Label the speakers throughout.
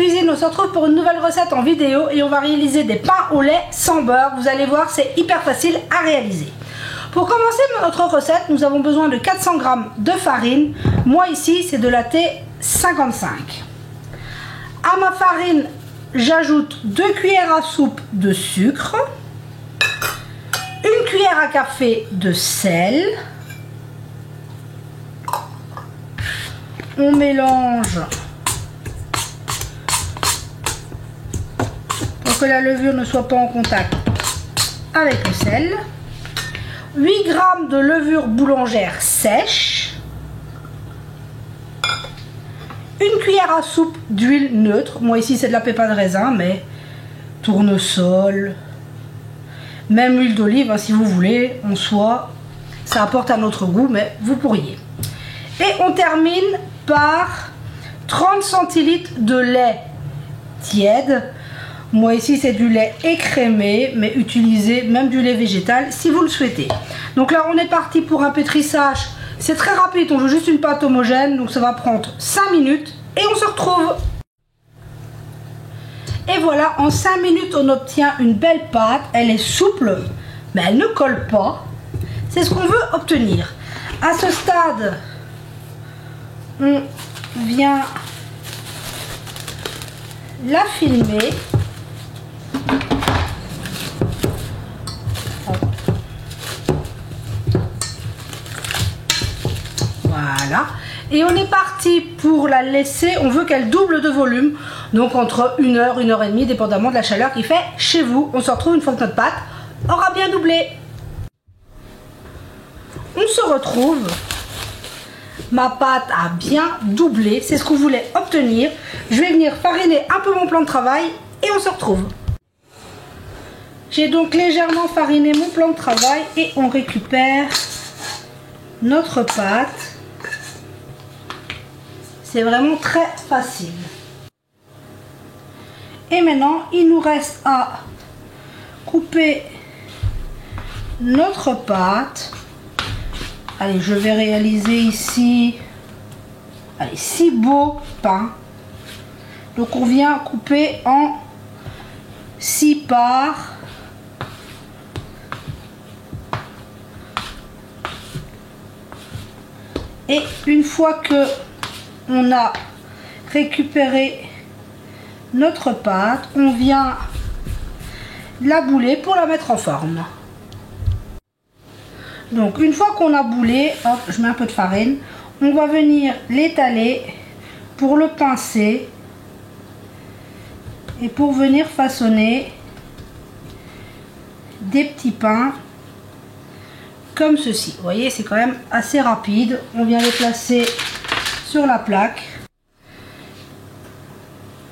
Speaker 1: cuisine, on se retrouve pour une nouvelle recette en vidéo et on va réaliser des pains au lait sans beurre. Vous allez voir, c'est hyper facile à réaliser. Pour commencer notre recette, nous avons besoin de 400 g de farine. Moi ici, c'est de la T55. À ma farine, j'ajoute 2 cuillères à soupe de sucre, 1 cuillère à café de sel. On mélange pour que la levure ne soit pas en contact avec le sel. 8 g de levure boulangère sèche. 1 cuillère à soupe d'huile neutre. Moi ici c'est de la pépins de raisin, mais tournesol, même huile d'olive hein, si vous voulez, en soi, ça apporte un autre goût, mais vous pourriez. Et on termine par 30 centilitres de lait tiède. Moi ici c'est du lait écrémé, mais utilisez même du lait végétal si vous le souhaitez. Donc là on est parti pour un pétrissage. C'est très rapide, on veut juste une pâte homogène, donc ça va prendre 5 minutes et on se retrouve. Et voilà, en 5 minutes on obtient une belle pâte. Elle est souple, mais elle ne colle pas. C'est ce qu'on veut obtenir. À ce stade, on vient la filmer. Voilà. Et on est parti pour la laisser, on veut qu'elle double de volume. Donc entre 1 heure, 1 heure et demie, dépendamment de la chaleur qu'il fait chez vous. On se retrouve une fois que notre pâte aura bien doublé. On se retrouve. Ma pâte a bien doublé, c'est ce qu'on voulait obtenir. Je vais venir fariner un peu mon plan de travail et on se retrouve. J'ai donc légèrement fariné mon plan de travail et on récupère notre pâte. C'est vraiment très facile. Et maintenant, il nous reste à couper notre pâte. Allez, je vais réaliser ici 6 beaux pains. Donc on vient couper en 6 parts. Et une fois que on a récupéré notre pâte, on vient la bouler pour la mettre en forme. Donc une fois qu'on a boulé, hop, je mets un peu de farine, on va venir l'étaler pour le pincer et pour venir façonner des petits pains comme ceci. Vous voyez, c'est quand même assez rapide. On vient les placer sur la plaque.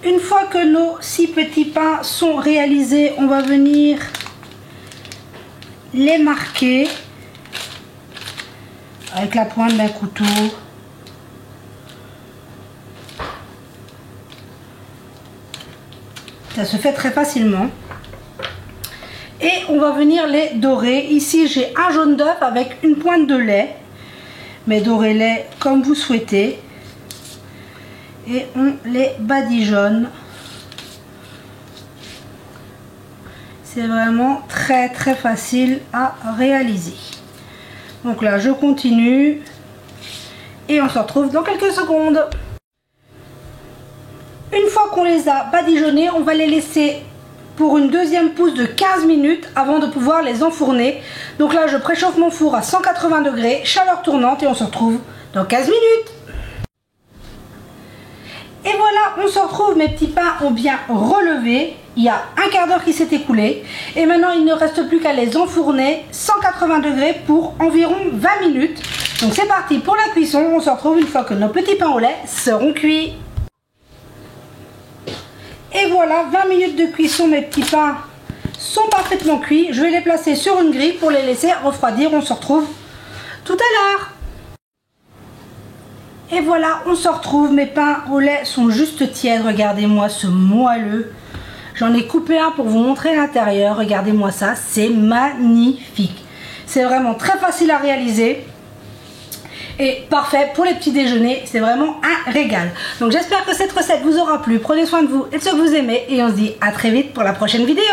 Speaker 1: Une fois que nos 6 petits pains sont réalisés, on va venir les marquer avec la pointe d'un couteau. Ça se fait très facilement. Et on va venir les dorer. Ici j'ai un jaune d'œuf avec une pointe de lait. Mais dorez-les comme vous souhaitez. Et on les badigeonne. C'est vraiment très très facile à réaliser. Donc là je continue et on se retrouve dans quelques secondes. Une fois qu'on les a badigeonnés, on va les laisser pour une deuxième pousse de 15 minutes avant de pouvoir les enfourner. Donc là je préchauffe mon four à 180 degrés, chaleur tournante, et on se retrouve dans 15 minutes. Et voilà, on se retrouve, mes petits pains ont bien relevé. Il y a un quart d'heure qui s'est écoulé. Et maintenant, il ne reste plus qu'à les enfourner 180 degrés pour environ 20 minutes. Donc c'est parti pour la cuisson. On se retrouve une fois que nos petits pains au lait seront cuits. Et voilà, 20 minutes de cuisson, mes petits pains sont parfaitement cuits. Je vais les placer sur une grille pour les laisser refroidir. On se retrouve tout à l'heure. Et voilà, on se retrouve, mes pains au lait sont juste tièdes, regardez-moi ce moelleux. J'en ai coupé un pour vous montrer l'intérieur, regardez-moi ça, c'est magnifique. C'est vraiment très facile à réaliser. et parfait pour les petits déjeuners, c'est vraiment un régal. Donc j'espère que cette recette vous aura plu, prenez soin de vous et de ceux que vous aimez et on se dit à très vite pour la prochaine vidéo.